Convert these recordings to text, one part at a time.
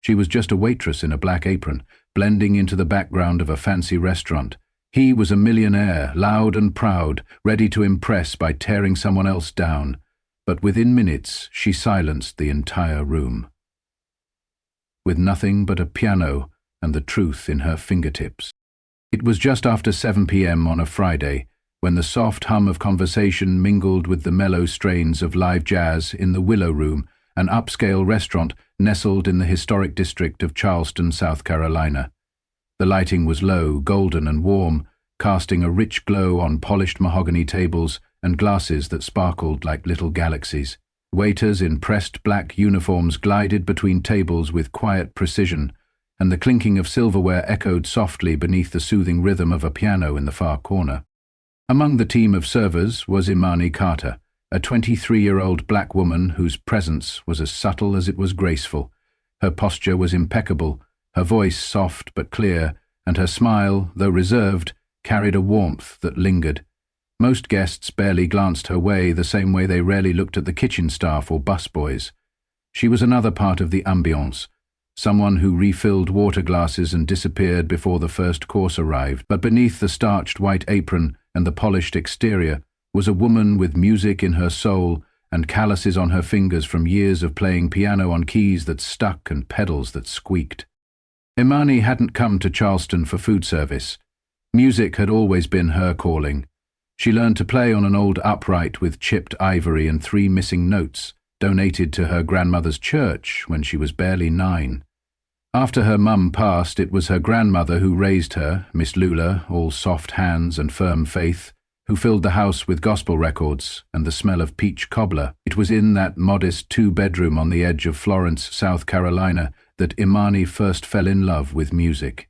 She was just a waitress in a black apron, blending into the background of a fancy restaurant. He was a millionaire, loud and proud, ready to impress by tearing someone else down. But within minutes, she silenced the entire room, with nothing but a piano and the truth in her fingertips. It was just after 7 p.m. on a Friday, when the soft hum of conversation mingled with the mellow strains of live jazz in the Willow Room, an upscale restaurant nestled in the historic district of Charleston, South Carolina. The lighting was low, golden and warm, casting a rich glow on polished mahogany tables and glasses that sparkled like little galaxies. Waiters in pressed black uniforms glided between tables with quiet precision, and the clinking of silverware echoed softly beneath the soothing rhythm of a piano in the far corner. Among the team of servers was Imani Carter, a 23-year-old black woman whose presence was as subtle as it was graceful. Her posture was impeccable, her voice soft but clear, and her smile, though reserved, carried a warmth that lingered. Most guests barely glanced her way, the same way they rarely looked at the kitchen staff or busboys. She was another part of the ambiance, someone who refilled water glasses and disappeared before the first course arrived. But beneath the starched white apron and the polished exterior was a woman with music in her soul and calluses on her fingers from years of playing piano on keys that stuck and pedals that squeaked. Imani hadn't come to Charleston for food service. Music had always been her calling. She learned to play on an old upright with chipped ivory and 3 missing notes, donated to her grandmother's church when she was barely 9. After her mum passed, it was her grandmother who raised her, Miss Lula, all soft hands and firm faith, who filled the house with gospel records and the smell of peach cobbler. It was in that modest 2-bedroom on the edge of Florence, South Carolina, that Imani first fell in love with music.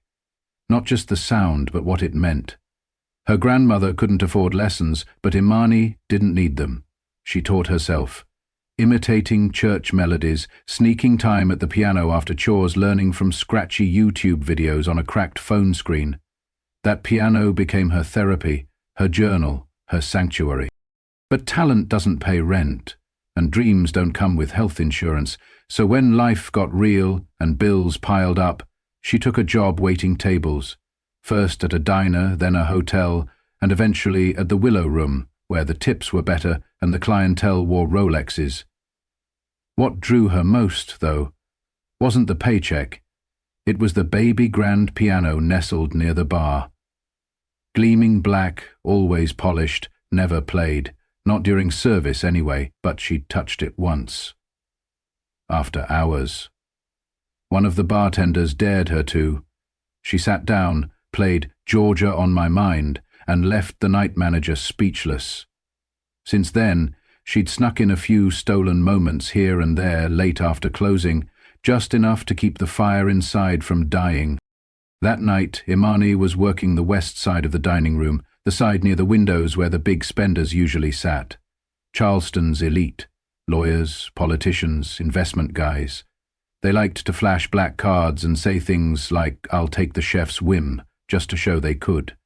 Not just the sound, but what it meant. Her grandmother couldn't afford lessons, but Imani didn't need them. She taught herself, imitating church melodies, sneaking time at the piano after chores, learning from scratchy YouTube videos on a cracked phone screen. That piano became her therapy, her journal, her sanctuary. But talent doesn't pay rent, and dreams don't come with health insurance, so when life got real and bills piled up, she took a job waiting tables, first at a diner, then a hotel, and eventually at the Willow Room, where the tips were better and the clientele wore Rolexes. What drew her most, though, wasn't the paycheck. It was the baby grand piano nestled near the bar. Gleaming black, always polished, never played, not during service anyway, but she'd touched it once. After hours. One of the bartenders dared her to. She sat down, played Georgia on My Mind, and left the night manager speechless. Since then, she'd snuck in a few stolen moments here and there late after closing, just enough to keep the fire inside from dying. That night, Imani was working the west side of the dining room, the side near the windows where the big spenders usually sat. Charleston's elite, lawyers, politicians, investment guys. They liked to flash black cards and say things like, "I'll take the chef's whim," just to show they could.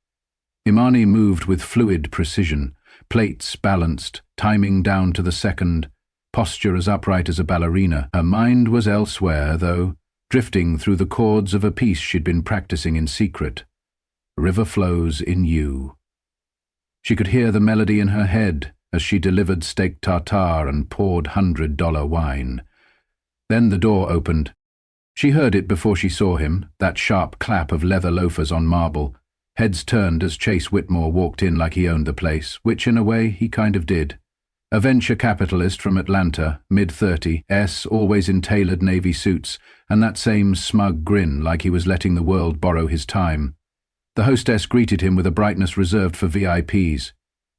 Imani moved with fluid precision, plates balanced, timing down to the second, posture as upright as a ballerina. Her mind was elsewhere, though, drifting through the chords of a piece she'd been practicing in secret. River flows in you. She could hear the melody in her head as she delivered steak tartare and poured $100 wine. Then the door opened. She heard it before she saw him, that sharp clap of leather loafers on marble. Heads turned as Chase Whitmore walked in like he owned the place, which in a way he kind of did. A venture capitalist from Atlanta, mid-30s, always in tailored navy suits, and that same smug grin like he was letting the world borrow his time. The hostess greeted him with a brightness reserved for VIPs.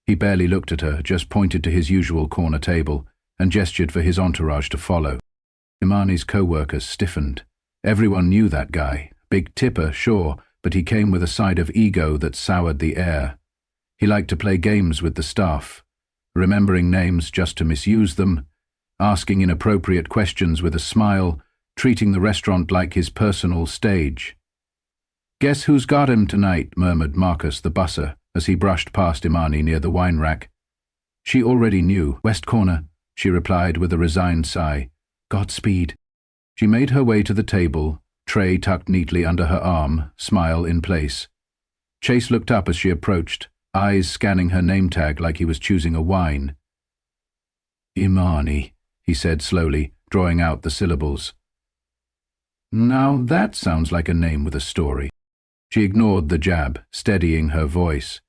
He barely looked at her, just pointed to his usual corner table, and gestured for his entourage to follow. Imani's co-workers stiffened. Everyone knew that guy. Big tipper, sure, but he came with a side of ego that soured the air. He liked to play games with the staff, remembering names just to misuse them, asking inappropriate questions with a smile, treating the restaurant like his personal stage. "Guess who's got him tonight?" murmured Marcus the busser as he brushed past Imani near the wine rack. She already knew. "West corner," she replied with a resigned sigh. "Godspeed." She made her way to the table, tray tucked neatly under her arm, smile in place. Chase looked up as she approached, eyes scanning her name tag like he was choosing a wine. Imani, he said slowly, drawing out the syllables. Now that sounds like a name with a story. She ignored the jab, steadying her voice.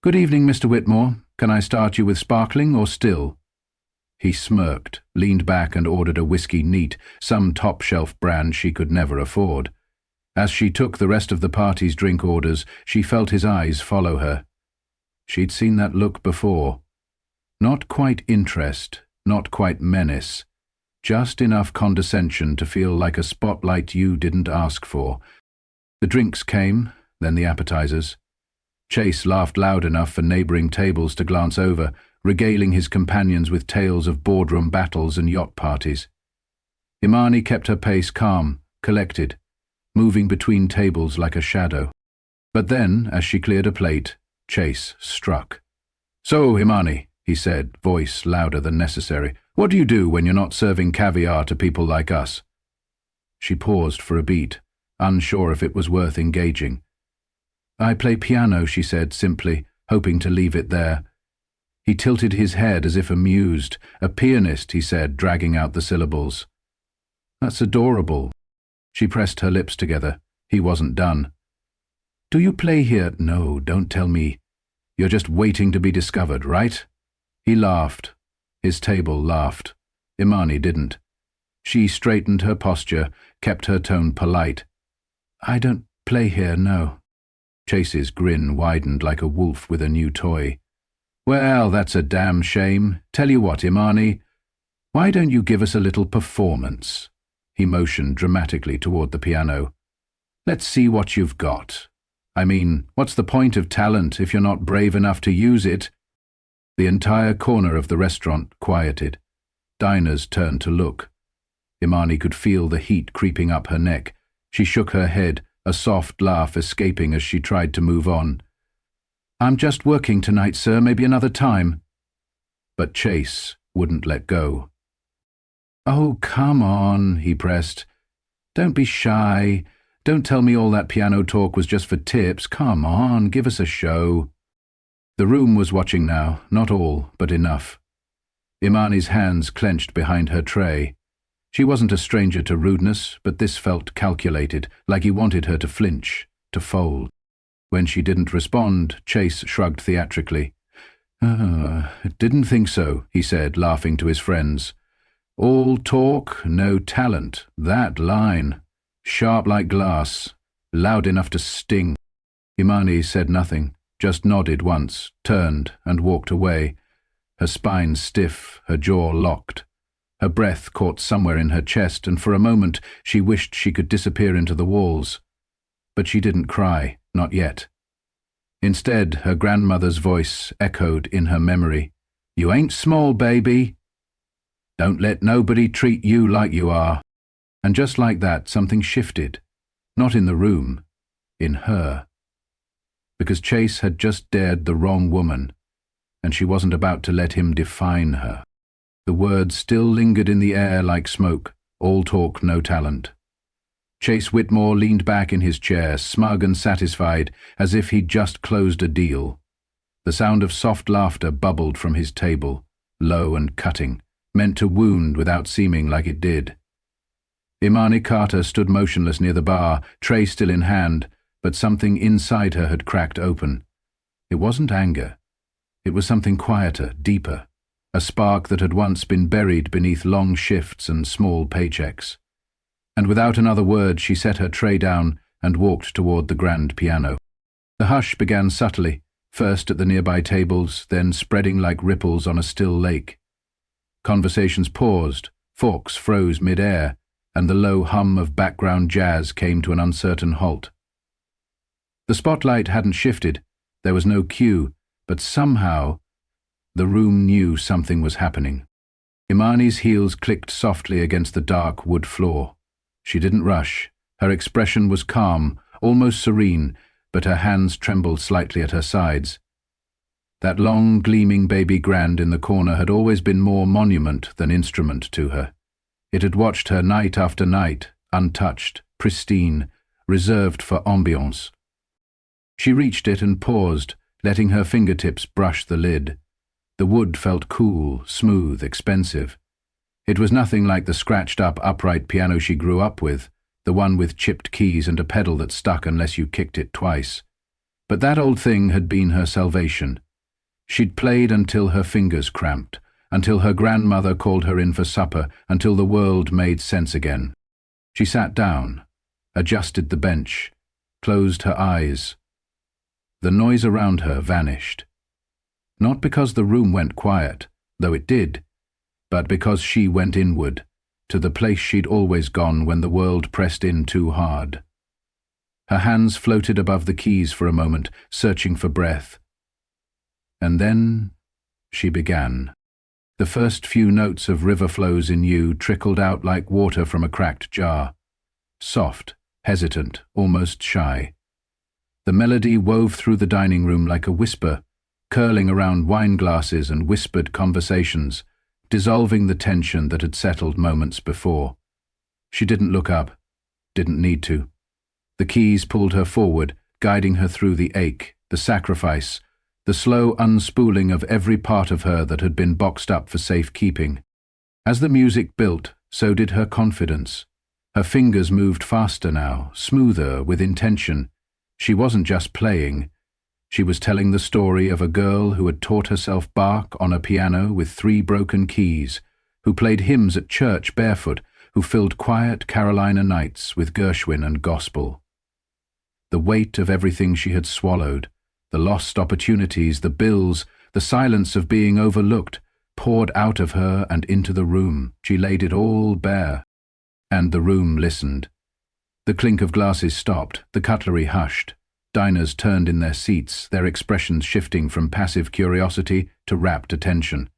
Good evening, Mr. Whitmore. Can I start you with sparkling or still? He smirked, leaned back and ordered a whiskey neat, some top-shelf brand she could never afford. As she took the rest of the party's drink orders, she felt his eyes follow her. She'd seen that look before. Not quite interest, not quite menace. Just enough condescension to feel like a spotlight you didn't ask for. The drinks came, then the appetizers. Chase laughed loud enough for neighboring tables to glance over, regaling his companions with tales of boardroom battles and yacht parties. Imani kept her pace calm, collected, moving between tables like a shadow. But then, as she cleared a plate, Chase struck. So, Imani, he said, voice louder than necessary, what do you do when you're not serving caviar to people like us? She paused for a beat, unsure if it was worth engaging. I play piano, she said simply, hoping to leave it there. He tilted his head as if amused. A pianist, he said, dragging out the syllables. That's adorable. She pressed her lips together. He wasn't done. Do you play here? No, don't tell me. You're just waiting to be discovered, right? He laughed. His table laughed. Imani didn't. She straightened her posture, kept her tone polite. I don't play here, no. Chase's grin widened like a wolf with a new toy. Well, that's a damn shame. Tell you what, Imani, why don't you give us a little performance? He motioned dramatically toward the piano. Let's see what you've got. I mean, what's the point of talent if you're not brave enough to use it? The entire corner of the restaurant quieted. Diners turned to look. Imani could feel the heat creeping up her neck. She shook her head, a soft laugh escaping as she tried to move on. I'm just working tonight, sir, maybe another time. But Chase wouldn't let go. Oh, come on, he pressed. Don't be shy. Don't tell me all that piano talk was just for tips. Come on, give us a show. The room was watching now, not all, but enough. Imani's hands clenched behind her tray. She wasn't a stranger to rudeness, but this felt calculated, like he wanted her to flinch, to fold. When she didn't respond, Chase shrugged theatrically. Didn't think so, he said, laughing to his friends. All talk, no talent. That line. Sharp like glass, loud enough to sting. Imani said nothing, just nodded once, turned and walked away. Her spine stiff, her jaw locked. Her breath caught somewhere in her chest, and for a moment she wished she could disappear into the walls. But she didn't cry, not yet. Instead, her grandmother's voice echoed in her memory. You ain't small, baby. Don't let nobody treat you like you are. And just like that, something shifted. Not in the room, in her. Because Chase had just dared the wrong woman, and she wasn't about to let him define her. The words still lingered in the air like smoke, all talk, no talent. Chase Whitmore leaned back in his chair, smug and satisfied, as if he'd just closed a deal. The sound of soft laughter bubbled from his table, low and cutting, meant to wound without seeming like it did. Imani Carter stood motionless near the bar, tray still in hand, but something inside her had cracked open. It wasn't anger. It was something quieter, deeper, a spark that had once been buried beneath long shifts and small paychecks. And without another word, she set her tray down and walked toward the grand piano. The hush began subtly, first at the nearby tables, then spreading like ripples on a still lake. Conversations paused, forks froze mid-air, and the low hum of background jazz came to an uncertain halt. The spotlight hadn't shifted, there was no cue, but somehow the room knew something was happening. Imani's heels clicked softly against the dark wood floor. She didn't rush. Her expression was calm, almost serene, but her hands trembled slightly at her sides. That long, gleaming baby grand in the corner had always been more monument than instrument to her. It had watched her night after night, untouched, pristine, reserved for ambiance. She reached it and paused, letting her fingertips brush the lid. The wood felt cool, smooth, expensive. It was nothing like the scratched-up upright piano she grew up with, the one with chipped keys and a pedal that stuck unless you kicked it twice. But that old thing had been her salvation. She'd played until her fingers cramped, until her grandmother called her in for supper, until the world made sense again. She sat down, adjusted the bench, closed her eyes. The noise around her vanished. Not because the room went quiet, though it did, but because she went inward, to the place she'd always gone when the world pressed in too hard. Her hands floated above the keys for a moment, searching for breath. And then she began. The first few notes of River Flows in You trickled out like water from a cracked jar. Soft, hesitant, almost shy. The melody wove through the dining room like a whisper, curling around wine glasses and whispered conversations, dissolving the tension that had settled moments before. She didn't look up, didn't need to. The keys pulled her forward, guiding her through the ache, the sacrifice, the slow unspooling of every part of her that had been boxed up for safekeeping. As the music built, so did her confidence. Her fingers moved faster now, smoother, with intention. She wasn't just playing. She was telling the story of a girl who had taught herself Bach on a piano with 3 broken keys, who played hymns at church barefoot, who filled quiet Carolina nights with Gershwin and gospel. The weight of everything she had swallowed, the lost opportunities, the bills, the silence of being overlooked, poured out of her and into the room. She laid it all bare. And the room listened. The clink of glasses stopped, the cutlery hushed. Diners turned in their seats, their expressions shifting from passive curiosity to rapt attention.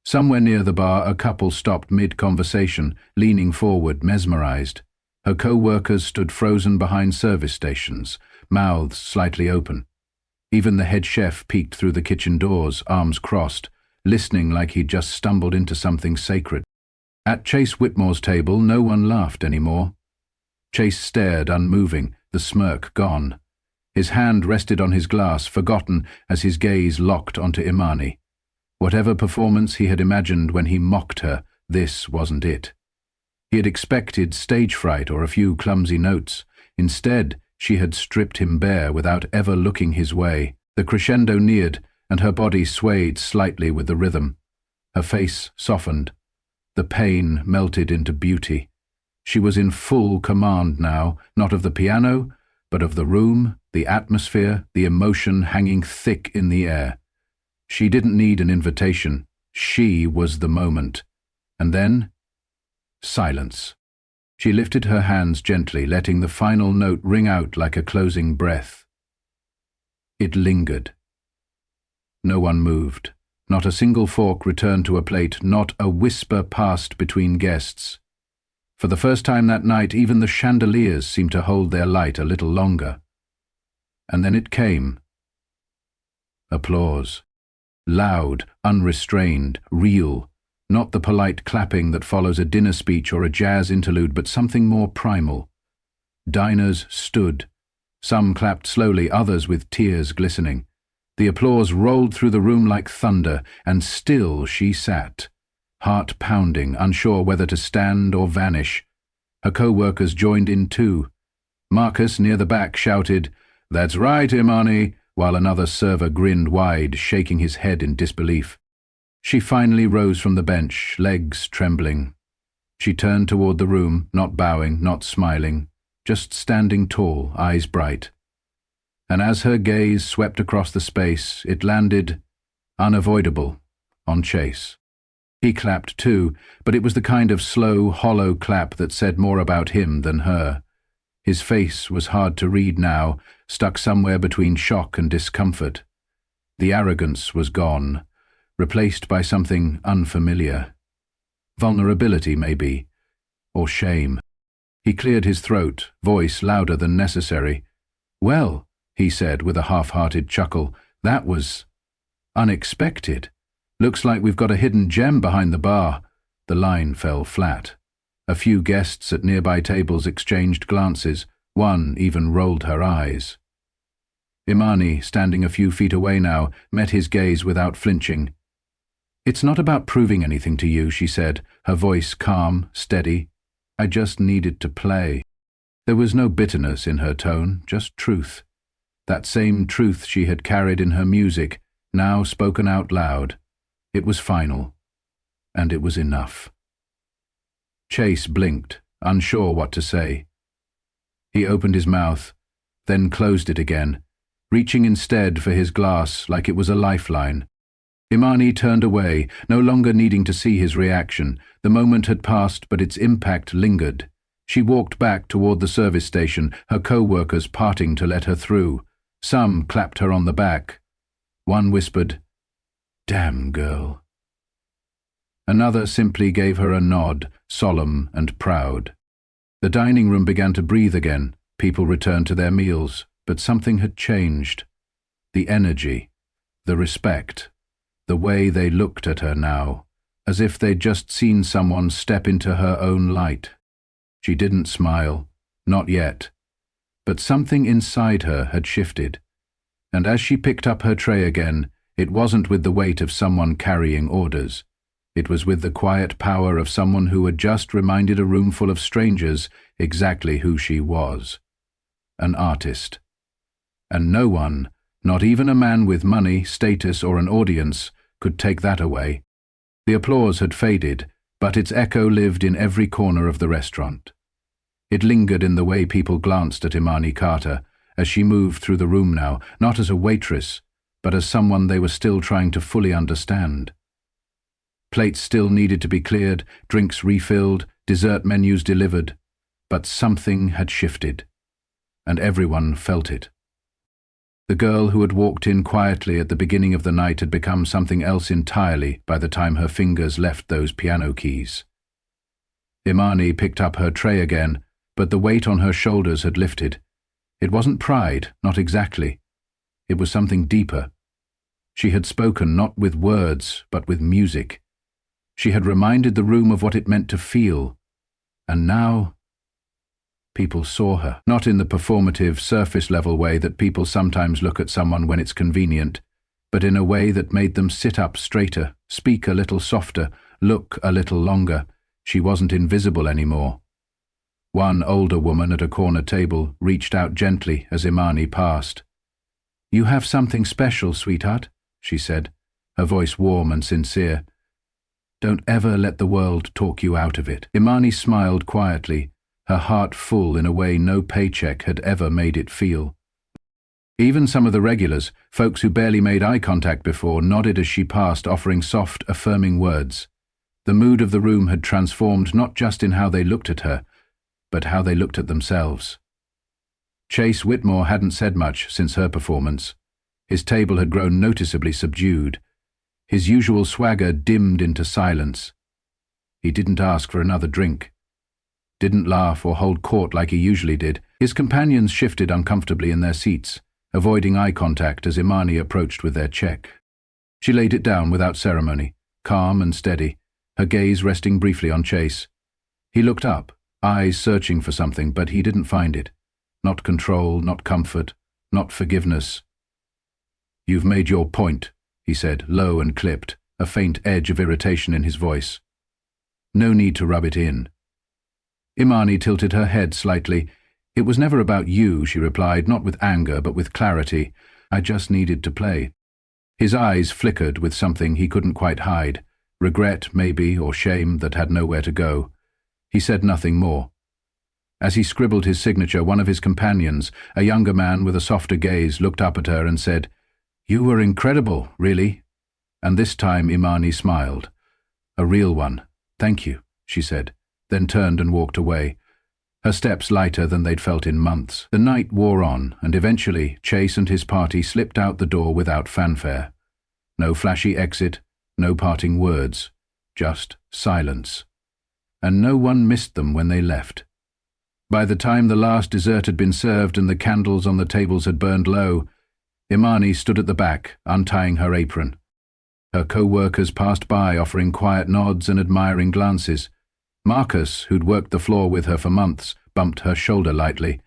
Somewhere near the bar, a couple stopped mid-conversation, leaning forward, mesmerized. Her co-workers stood frozen behind service stations, mouths slightly open. Even the head chef peeked through the kitchen doors, arms crossed, listening like he'd just stumbled into something sacred. At Chase Whitmore's table, no one laughed anymore. Chase stared, unmoving, the smirk gone. His hand rested on his glass, forgotten as his gaze locked onto Imani. Whatever performance he had imagined when he mocked her, this wasn't it. He had expected stage fright or a few clumsy notes. Instead, she had stripped him bare without ever looking his way. The crescendo neared, and her body swayed slightly with the rhythm. Her face softened. The pain melted into beauty. She was in full command now, not of the piano, but of the room, the atmosphere, the emotion hanging thick in the air. She didn't need an invitation. She was the moment. And then, silence. She lifted her hands gently, letting the final note ring out like a closing breath. It lingered. No one moved. Not a single fork returned to a plate, not a whisper passed between guests. For the first time that night, even the chandeliers seemed to hold their light a little longer. And then it came. Applause. Loud, unrestrained, real. Not the polite clapping that follows a dinner speech or a jazz interlude, but something more primal. Diners stood. Some clapped slowly, others with tears glistening. The applause rolled through the room like thunder, and still she sat, heart pounding, unsure whether to stand or vanish. Her co-workers joined in too. Marcus, near the back, shouted, "That's right, Imani," while another server grinned wide, shaking his head in disbelief. She finally rose from the bench, legs trembling. She turned toward the room, not bowing, not smiling, just standing tall, eyes bright. And as her gaze swept across the space, it landed, unavoidable, on Chase. He clapped too, but it was the kind of slow, hollow clap that said more about him than her. His face was hard to read now, stuck somewhere between shock and discomfort. The arrogance was gone, replaced by something unfamiliar. Vulnerability, maybe, or shame. He cleared his throat, voice louder than necessary. "Well," he said with a half-hearted chuckle, "that was unexpected. Looks like we've got a hidden gem behind the bar." The line fell flat. A few guests at nearby tables exchanged glances. One even rolled her eyes. Imani, standing a few feet away now, met his gaze without flinching. "It's not about proving anything to you," she said, her voice calm, steady. "I just needed to play." There was no bitterness in her tone, just truth. That same truth she had carried in her music, now spoken out loud. It was final. And it was enough. Chase blinked, unsure what to say. He opened his mouth, then closed it again, reaching instead for his glass like it was a lifeline. Imani turned away, no longer needing to see his reaction. The moment had passed, but its impact lingered. She walked back toward the service station, her co-workers parting to let her through. Some clapped her on the back. One whispered, "Damn girl." Another simply gave her a nod, solemn and proud. The dining room began to breathe again. People returned to their meals, but something had changed. The energy, the respect, the way they looked at her now, as if they'd just seen someone step into her own light. She didn't smile, not yet, but something inside her had shifted, and as she picked up her tray again, it wasn't with the weight of someone carrying orders. It was with the quiet power of someone who had just reminded a room full of strangers exactly who she was. An artist. And no one, not even a man with money, status, or an audience, could take that away. The applause had faded, but its echo lived in every corner of the restaurant. It lingered in the way people glanced at Imani Carter as she moved through the room now, not as a waitress, but as someone they were still trying to fully understand. Plates still needed to be cleared, drinks refilled, dessert menus delivered, but something had shifted, and everyone felt it. The girl who had walked in quietly at the beginning of the night had become something else entirely by the time her fingers left those piano keys. Imani picked up her tray again, but the weight on her shoulders had lifted. It wasn't pride, not exactly. It was something deeper. She had spoken not with words, but with music. She had reminded the room of what it meant to feel. And now people saw her, not in the performative, surface-level way that people sometimes look at someone when it's convenient, but in a way that made them sit up straighter, speak a little softer, look a little longer. She wasn't invisible anymore. One older woman at a corner table reached out gently as Imani passed. "You have something special, sweetheart," she said, her voice warm and sincere. "Don't ever let the world talk you out of it." Imani smiled quietly, her heart full in a way no paycheck had ever made it feel. Even some of the regulars, folks who barely made eye contact before, nodded as she passed, offering soft, affirming words. The mood of the room had transformed not just in how they looked at her, but how they looked at themselves. Chase Whitmore hadn't said much since her performance. His table had grown noticeably subdued. His usual swagger dimmed into silence. He didn't ask for another drink. Didn't laugh or hold court like he usually did. His companions shifted uncomfortably in their seats, avoiding eye contact as Imani approached with their check. She laid it down without ceremony, calm and steady, her gaze resting briefly on Chase. He looked up, eyes searching for something, but he didn't find it. Not control, not comfort, not forgiveness. "You've made your point," he said, low and clipped, a faint edge of irritation in his voice. "No need to rub it in." Imani tilted her head slightly. "It was never about you," she replied, not with anger, but with clarity. "I just needed to play." His eyes flickered with something he couldn't quite hide, regret maybe, or shame that had nowhere to go. He said nothing more. As he scribbled his signature, one of his companions, a younger man with a softer gaze, looked up at her and said, "You were incredible, really." And this time Imani smiled. "A real one. Thank you," she said, then turned and walked away, her steps lighter than they'd felt in months. The night wore on, and eventually Chase and his party slipped out the door without fanfare. No flashy exit, no parting words, just silence. And no one missed them when they left. By the time the last dessert had been served and the candles on the tables had burned low, Imani stood at the back, untying her apron. Her co-workers passed by, offering quiet nods and admiring glances. Marcus, who'd worked the floor with her for months, bumped her shoulder lightly.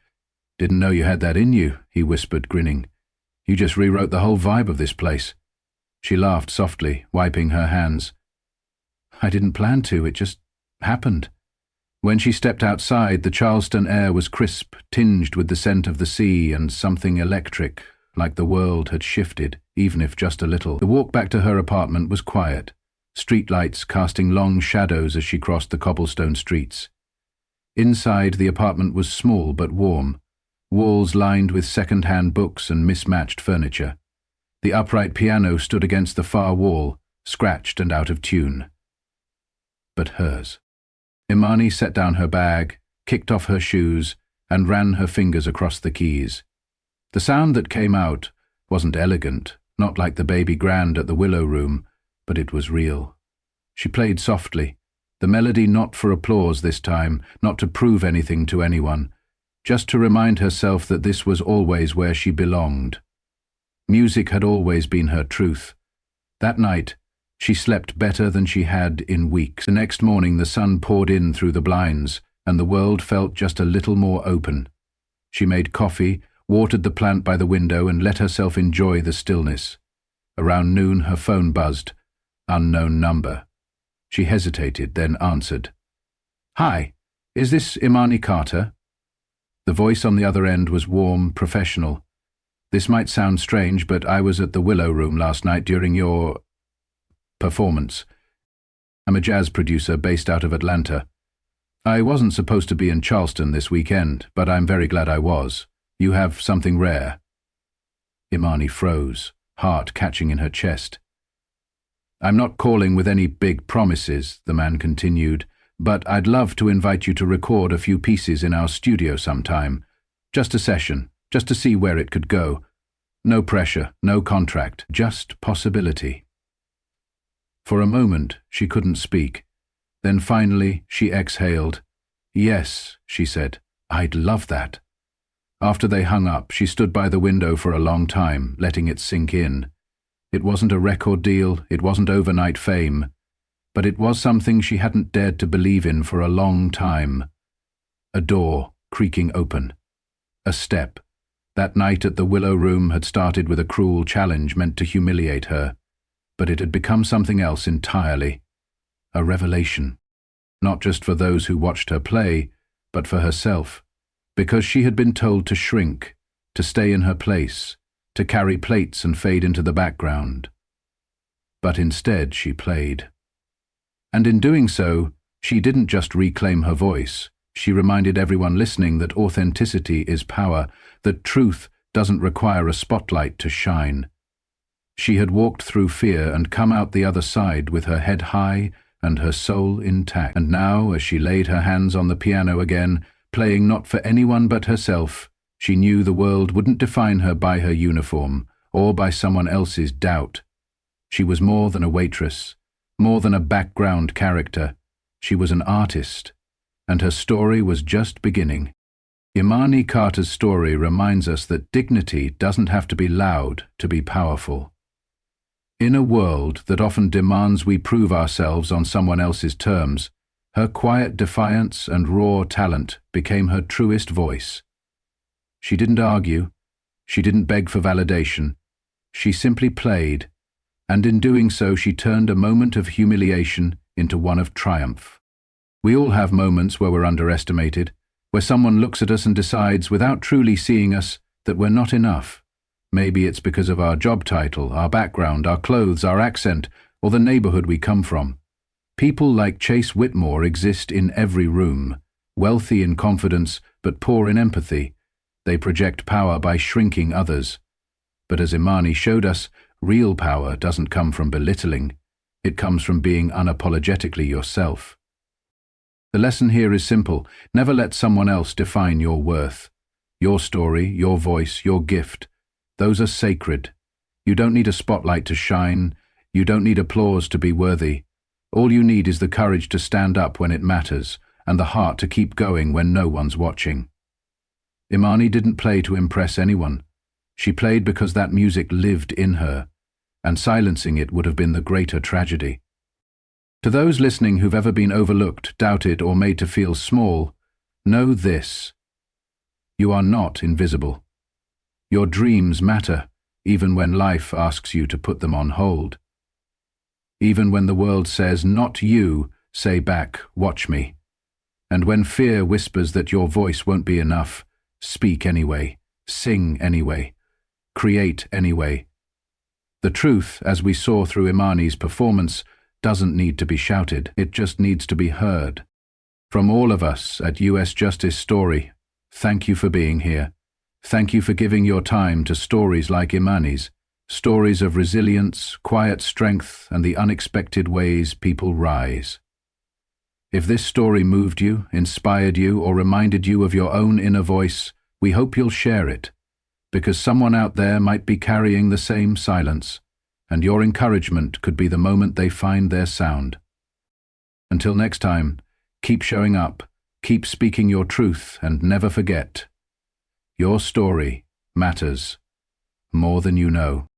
"Didn't know you had that in you," he whispered, grinning. "You just rewrote the whole vibe of this place." She laughed softly, wiping her hands. "I didn't plan to, it just happened." When she stepped outside, the Charleston air was crisp, tinged with the scent of the sea and something electric, like the world had shifted, even if just a little. The walk back to her apartment was quiet, streetlights casting long shadows as she crossed the cobblestone streets. Inside, the apartment was small but warm, walls lined with second-hand books and mismatched furniture. The upright piano stood against the far wall, scratched and out of tune. But hers. Imani set down her bag, kicked off her shoes, and ran her fingers across the keys. The sound that came out wasn't elegant, not like the baby grand at the Willow Room, but it was real. She played softly, the melody not for applause this time, not to prove anything to anyone, just to remind herself that this was always where she belonged. Music had always been her truth. That night, she slept better than she had in weeks. The next morning the sun poured in through the blinds, and the world felt just a little more open. She made coffee, watered the plant by the window, and let herself enjoy the stillness. Around noon her phone buzzed. Unknown number. She hesitated, then answered. "Hi, is this Imani Carter?" The voice on the other end was warm, professional. "This might sound strange, but I was at the Willow Room last night during your performance. I'm a jazz producer based out of Atlanta. I wasn't supposed to be in Charleston this weekend, but I'm very glad I was. You have something rare." Imani froze, heart catching in her chest. "I'm not calling with any big promises," the man continued, "but I'd love to invite you to record a few pieces in our studio sometime. Just a session, just to see where it could go. No pressure, no contract, just possibility." For a moment, she couldn't speak. Then finally, she exhaled. "Yes," she said, "I'd love that." After they hung up, she stood by the window for a long time, letting it sink in. It wasn't a record deal, it wasn't overnight fame, but it was something she hadn't dared to believe in for a long time. A door creaking open. A step. That night at the Willow Room had started with a cruel challenge meant to humiliate her. But it had become something else entirely. A revelation. Not just for those who watched her play, but for herself. Because she had been told to shrink, to stay in her place, to carry plates and fade into the background. But instead she played. And in doing so, she didn't just reclaim her voice. She reminded everyone listening that authenticity is power, that truth doesn't require a spotlight to shine. She had walked through fear and come out the other side with her head high and her soul intact. And now, as she laid her hands on the piano again, playing not for anyone but herself, she knew the world wouldn't define her by her uniform or by someone else's doubt. She was more than a waitress, more than a background character. She was an artist, and her story was just beginning. Imani Carter's story reminds us that dignity doesn't have to be loud to be powerful. In a world that often demands we prove ourselves on someone else's terms, her quiet defiance and raw talent became her truest voice. She didn't argue, she didn't beg for validation, she simply played, and in doing so she turned a moment of humiliation into one of triumph. We all have moments where we're underestimated, where someone looks at us and decides, without truly seeing us, that we're not enough. Maybe it's because of our job title, our background, our clothes, our accent, or the neighborhood we come from. People like Chase Whitmore exist in every room, wealthy in confidence but poor in empathy. They project power by shrinking others. But as Imani showed us, real power doesn't come from belittling. It comes from being unapologetically yourself. The lesson here is simple. Never let someone else define your worth. Your story, your voice, your gift. Those are sacred. You don't need a spotlight to shine. You don't need applause to be worthy. All you need is the courage to stand up when it matters, and the heart to keep going when no one's watching. Imani didn't play to impress anyone. She played because that music lived in her, and silencing it would have been the greater tragedy. To those listening who've ever been overlooked, doubted, or made to feel small, know this: you are not invisible. Your dreams matter, even when life asks you to put them on hold. Even when the world says, "Not you," say back, "Watch me." And when fear whispers that your voice won't be enough, speak anyway, sing anyway, create anyway. The truth, as we saw through Imani's performance, doesn't need to be shouted, it just needs to be heard. From all of us at US Justice Story, thank you for being here. Thank you for giving your time to stories like Imani's, stories of resilience, quiet strength, and the unexpected ways people rise. If this story moved you, inspired you, or reminded you of your own inner voice, we hope you'll share it, because someone out there might be carrying the same silence, and your encouragement could be the moment they find their sound. Until next time, keep showing up, keep speaking your truth, and never forget, your story matters more than you know.